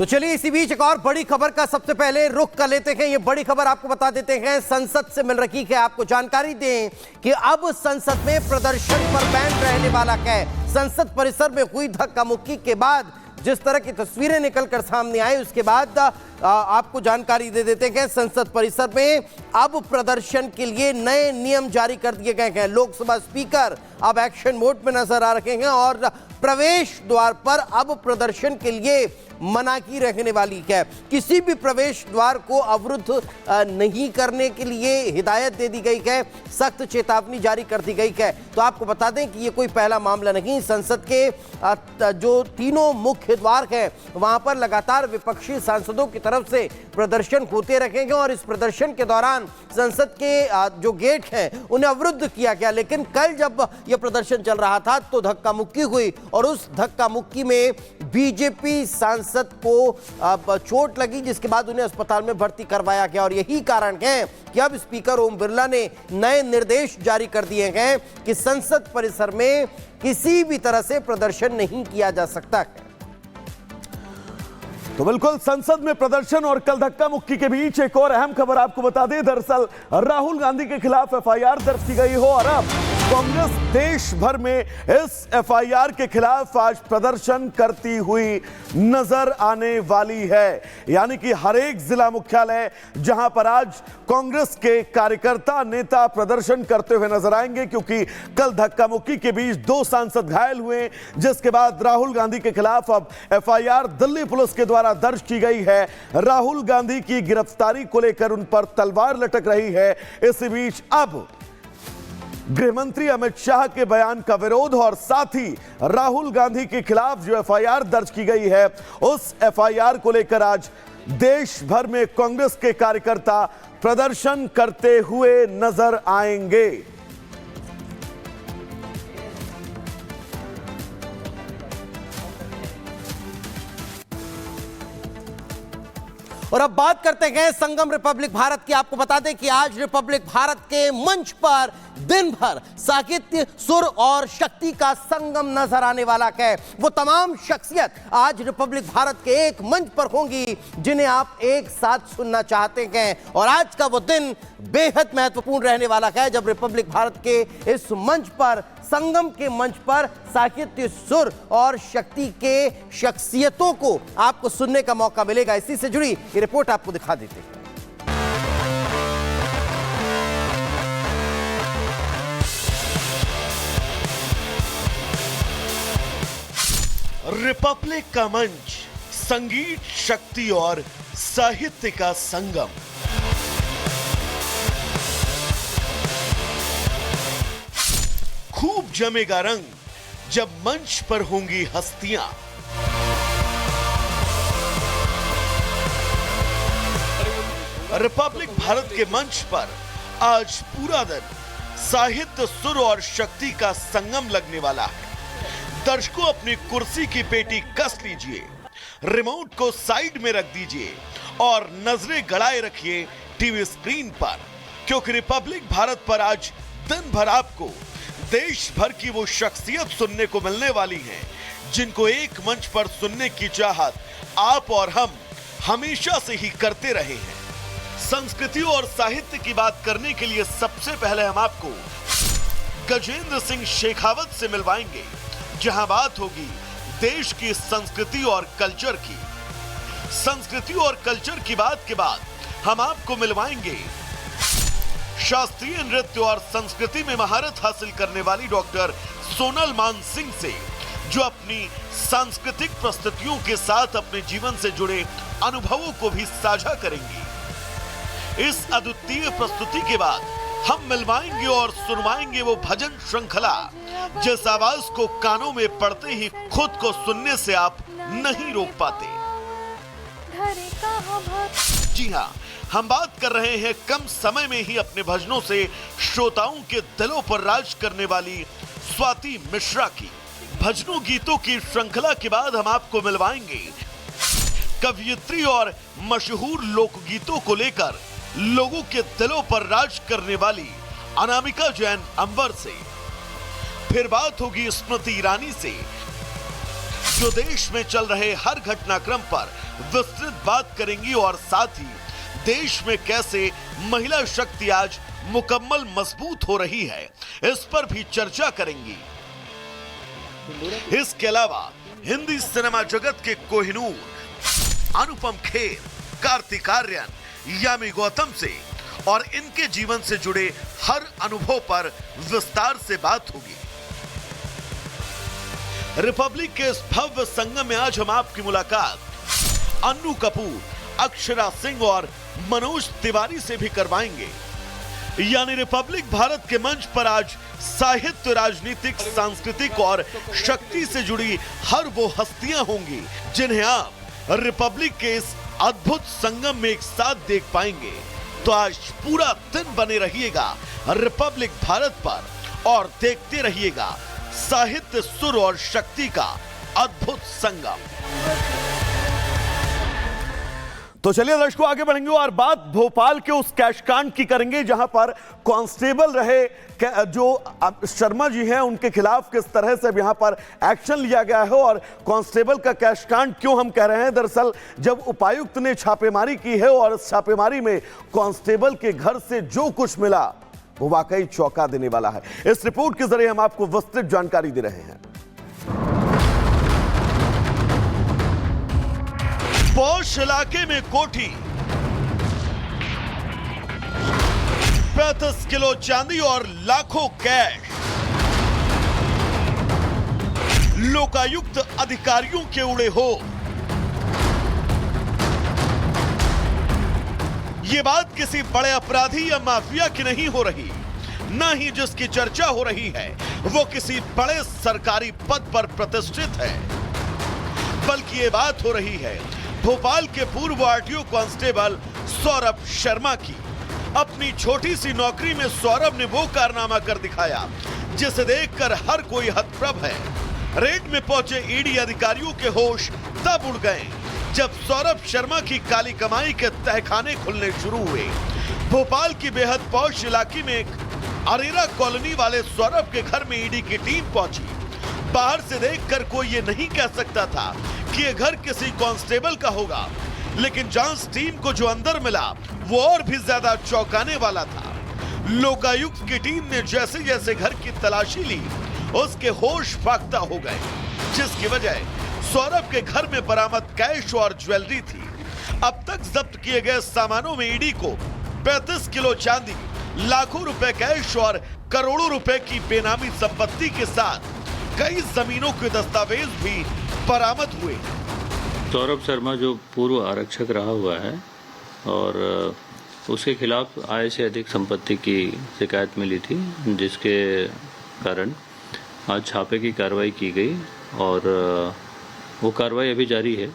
तो चलिए इसी बीच एक और बड़ी खबर का सबसे पहले रुख कर लेते हैं। ये बड़ी खबर आपको बता देते हैं, संसद से मिल रही है। आपको जानकारी दें कि अब संसद में प्रदर्शन पर बैन रहने वाला है। संसद परिसर में हुई धक्का मुक्की के बाद जिस तरह की तस्वीरें निकलकर सामने आई, उसके बाद आपको जानकारी दे देते हैं संसद परिसर में अब प्रदर्शन के लिए नए नियम जारी कर दिए गए हैं। लोकसभा स्पीकर अब एक्शन मोड में नजर आ रहे हैं और प्रवेश द्वार पर अब प्रदर्शन के लिए मनाही रहने वाली है। किसी भी प्रवेश द्वार को अवरुद्ध नहीं करने के लिए हिदायत दे दी गई है, सख्त चेतावनी जारी कर दी गई है। तो आपको बता दें कि ये कोई पहला मामला नहीं। संसद के जो तीनों मुख्य द्वार हैं वहां पर लगातार विपक्षी सांसदों की तरफ से प्रदर्शन होते रहेंगे और इस प्रदर्शन के दौरान संसद के जो गेट हैं उन्हें अवरुद्ध किया गया। लेकिन कल जब यह प्रदर्शन चल रहा था तो धक्का मुक्की हुई और उस धक्का मुक्की में बीजेपी सांसद को चोट लगी, जिसके बाद उन्हें अस्पताल में भर्ती करवाया गया। और यही कारण है कि अब स्पीकर ओम बिरला ने नए निर्देश जारी कर दिए हैं कि संसद परिसर में किसी भी तरह से प्रदर्शन नहीं किया जा सकता है। तो बिल्कुल संसद में प्रदर्शन और कल धक्का मुक्की के बीच एक और अहम खबर आपको बता दें। दरअसल राहुल गांधी के खिलाफ एफआईआर दर्ज की गई हो और अब कांग्रेस देश भर में इस एफआईआर के खिलाफ आज प्रदर्शन करती हुई नजर आने वाली है। यानी कि हर एक जिला मुख्यालय जहां पर आज कांग्रेस के कार्यकर्ता नेता प्रदर्शन करते हुए नजर आएंगे, क्योंकि कल धक्का मुक्की के बीच 2 सांसद घायल हुए, जिसके बाद राहुल गांधी के खिलाफ अब एफआईआर दिल्ली पुलिस के द्वारा दर्ज की गई है। राहुल गांधी की गिरफ्तारी को लेकर उन पर तलवार लटक रही है। इसी बीच अब गृहमंत्री अमित शाह के बयान का विरोध और साथ ही राहुल गांधी के खिलाफ जो एफआईआर दर्ज की गई है उस एफआईआर को लेकर आज देश भर में कांग्रेस के कार्यकर्ता प्रदर्शन करते हुए नजर आएंगे। और अब बात करते हैं संगम रिपब्लिक भारत की। आपको बता दें कि आज रिपब्लिक भारत के मंच पर दिन भर साहित्य, सुर और शक्ति का संगम नजर आने वाला है। वो तमाम शख्सियत आज रिपब्लिक भारत के एक मंच पर होंगी जिन्हें आप एक साथ सुनना चाहते हैं। और आज का वो दिन बेहद महत्वपूर्ण रहने वाला है जब रिपब्लिक भारत के इस मंच पर, संगम के मंच पर साहित्य, सुर और शक्ति के शख्सियतों को आपको सुनने का मौका मिलेगा। इसी से जुड़ी ये रिपोर्ट आपको दिखा देते हैं। रिपब्लिक का मंच, संगीत, शक्ति और साहित्य का संगम। खूब जमेगा रंग जब मंच पर होंगी हस्तियां। रिपब्लिक भारत के मंच पर आज पूरा दिन साहित्य, सुर और शक्ति का संगम लगने वाला है। दर्शकों अपनी कुर्सी की पेटी कस लीजिए, रिमोट को साइड में रख दीजिए और नजरें गड़ाए रखिए टीवी स्क्रीन पर, क्योंकि रिपब्लिक भारत पर आज दिन भर आपको देश भर की वो शख्सियत सुनने को मिलने वाली हैं जिनको एक मंच पर सुनने की चाहत आप और हम हमेशा से ही करते रहे हैं। संस्कृति और साहित्य की बात करने के लिए सबसे पहले हम आपको गजेंद्र सिंह शेखावत से मिलवाएंगे, जहां बात होगी देश की संस्कृति और कल्चर की। संस्कृति और कल्चर की बात के बाद हम आपको मिलवाएंगे शास्त्रीय नृत्य और संस्कृति में महारत हासिल करने वाली डॉक्टर सोनल मान सिंह से, जो अपनी सांस्कृतिक प्रस्तुतियों के साथ अपने जीवन से जुड़े अनुभवों को भी साझा करेंगी। इस अद्वितीय प्रस्तुति के बाद हम मिलवाएंगे और सुनवाएंगे वो भजन श्रृंखला जिस आवाज को कानों में पड़ते ही खुद को सुनने से आप नहीं रोक पाते। जी हाँ, हम बात कर रहे हैं कम समय में ही अपने भजनों से श्रोताओं के दिलों पर राज करने वाली स्वाति मिश्रा की। भजनों गीतों की श्रृंखला के बाद हम आपको मिलवाएंगे कवियत्री और मशहूर लोकगीतों को लेकर लोगों के दिलों पर राज करने वाली अनामिका जैन अंबर से। फिर बात होगी स्मृति ईरानी से, जो देश में चल रहे हर घटनाक्रम पर विस्तृत बात करेंगी और साथ ही देश में कैसे महिला शक्ति आज मुकम्मल मजबूत हो रही है, इस पर भी चर्चा करेंगी। इसके अलावा हिंदी सिनेमा जगत के कोहिनूर अनुपम खेर, कार्तिक आर्यन, यामी गौतम से और इनके जीवन से जुड़े हर अनुभव पर विस्तार से बात होगी। रिपब्लिक के इस भव्य संगम में आज हम आपकी मुलाकात अन्नू कपूर, अक्षरा सिंह और मनोज तिवारी से भी करवाएंगे। यानी रिपब्लिक भारत के मंच पर आज साहित्य, राजनीतिक, सांस्कृतिक और शक्ति से जुड़ी हर वो हस्तियां होंगी जिन्हें आप रिपब्लिक के इस अद्भुत संगम में एक साथ देख पाएंगे। तो आज पूरा दिन बने रहिएगा रिपब्लिक भारत पर और देखते रहिएगा साहित्य, सुर और शक्ति का अद्भुत संगम। तो चलिए दर्शकों, आगे बढ़ेंगे और बात भोपाल के उस कैशकांड की करेंगे जहां पर कांस्टेबल रहे जो शर्मा जी हैं, उनके खिलाफ किस तरह से यहां पर एक्शन लिया गया है और कांस्टेबल का कैशकांड क्यों हम कह रहे हैं। दरअसल जब उपायुक्त ने छापेमारी की है और इस छापेमारी में कांस्टेबल के घर से जो कुछ मिला वो वाकई चौंका देने वाला है। इस रिपोर्ट के जरिए हम आपको विस्तृत जानकारी दे रहे हैं। पौष इलाके में कोठी, 35 किलो चांदी और लाखों कैश। लोकायुक्त अधिकारियों के उड़े हो। ये बात किसी बड़े अपराधी या माफिया की नहीं हो रही, न ही जिसकी चर्चा हो रही है वो किसी बड़े सरकारी पद पर प्रतिष्ठित है, बल्कि ये बात हो रही है भोपाल के पूर्व आरटीओ कांस्टेबल सौरभ शर्मा की। अपनी छोटी सी नौकरी में सौरभ ने वो कारनामा कर दिखाया जिसे देखकर हर कोई हतप्रभ है। रेड में पहुंचे ईडी अधिकारियों के होश तब उड़ गए जब सौरभ शर्मा की काली कमाई के तहखाने खुलने शुरू हुए। भोपाल की बेहद पौष इलाके में एक अरेरा कॉलोनी वाले सौरभ के घर में ईडी की टीम पहुंची। बाहर से देखकर कोई ये नहीं कह सकता था कि ये घर किसी कांस्टेबल का होगा, लेकिन जांच टीम को जो अंदर मिला वो और भी ज्यादा चौंकाने वाला था। लोकायुक्त की टीम ने जैसे जैसे घर की तलाशी ली उसके होश फाख्ता हो गए, जिसकी वजह सौरभ के घर में बरामद कैश और ज्वेलरी थी। अब तक जब्त किए गए सामानों में ईडी को 35 किलो चांदी, लाखों रुपए कैश और करोड़ों रुपए की बेनामी संपत्ति के साथ कई जमीनों के दस्तावेज भी बरामद हुए। सौरभ शर्मा जो पूर्व आरक्षक रहा हुआ है और उसके खिलाफ आय से अधिक संपत्ति की शिकायत मिली थी, जिसके कारण आज छापे की कार्रवाई की गई और वो कार्रवाई अभी जारी है।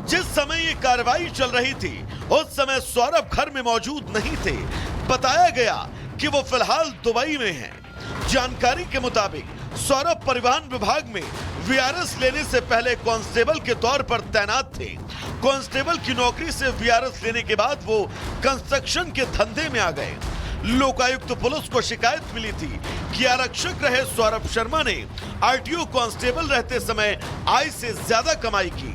जिस समय ये कार्रवाई चल रही थी उस समय सौरभ घर में मौजूद नहीं थे। बताया गया कि वो फिलहाल दुबई में हैं। जानकारी के मुताबिक सौरभ परिवहन विभाग में वीआरएस लेने से पहले कांस्टेबल के तौर पर तैनात थे। कांस्टेबल की नौकरी से वीआरएस लेने के बाद वो कंस्ट्रक्शन के धंधे में आ गए। लोकायुक्त पुलिस को शिकायत मिली थी कि आरक्षक रहे सौरभ शर्मा ने आरटीओ कांस्टेबल रहते समय आय से ज्यादा कमाई की।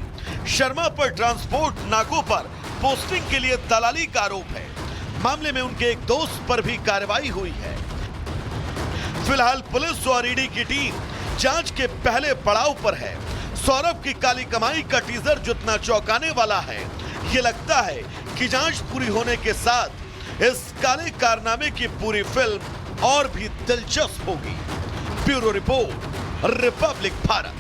शर्मा पर ट्रांसपोर्ट नाकों पर पोस्टिंग के लिए दलाली का आरोप है। मामले में उनके एक दोस्त पर भी कार्रवाई हुई है। फिलहाल पुलिस और ईडी की टीम जांच के पहले पड़ाव पर है। सौरभ की काली कमाई का टीजर जितना चौंकाने वाला है, ये लगता है कि जांच पूरी होने के साथ इस काले कारनामे की पूरी फिल्म और भी दिलचस्प होगी। Bureau report, Republic Bharat.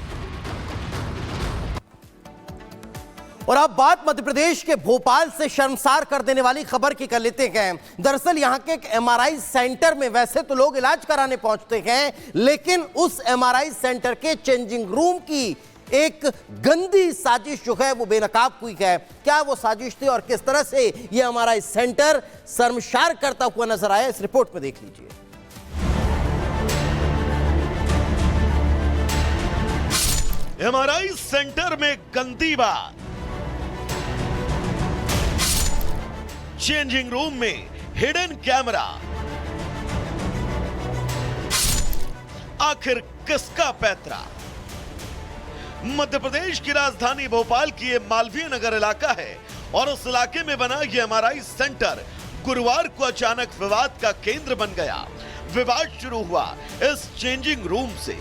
और अब बात मध्य प्रदेश के भोपाल से शर्मसार कर देने वाली खबर की कर लेते हैं। दरअसल यहां के एक एमआरआई सेंटर में वैसे तो लोग इलाज कराने पहुंचते हैं, लेकिन उस एमआरआई सेंटर के चेंजिंग रूम की एक गंदी साजिश जो है वो बेनकाब हुई है। क्या वो साजिश थी और किस तरह से ये एमआरआई सेंटर शर्मसार करता हुआ नजर आया, इस रिपोर्ट में देख लीजिए। एमआरआई सेंटर में गंदी बात। चेंजिंग रूम में हिडन कैमरा। आखिर किसका पैतरा? मध्य प्रदेश की राजधानी भोपाल की ये मालवीय नगर इलाका है और उस इलाके में बना ये एमआरआई सेंटर गुरुवार को अचानक विवाद का केंद्र बन गया। विवाद शुरू हुआ इस चेंजिंग रूम से।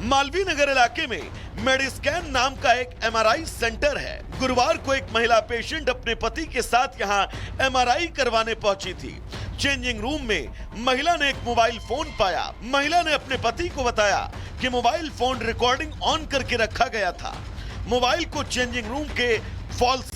मालवीय नगर इलाके में मेडिस्कैन नाम का एक एमआरआई सेंटर है। गुरुवार को एक महिला पेशेंट अपने पति के साथ यहां एमआरआई करवाने पहुंची थी। चेंजिंग रूम में महिला ने एक मोबाइल फोन पाया। महिला ने अपने पति को बताया कि मोबाइल फोन रिकॉर्डिंग ऑन करके रखा गया था। मोबाइल को चेंजिंग रूम के फॉल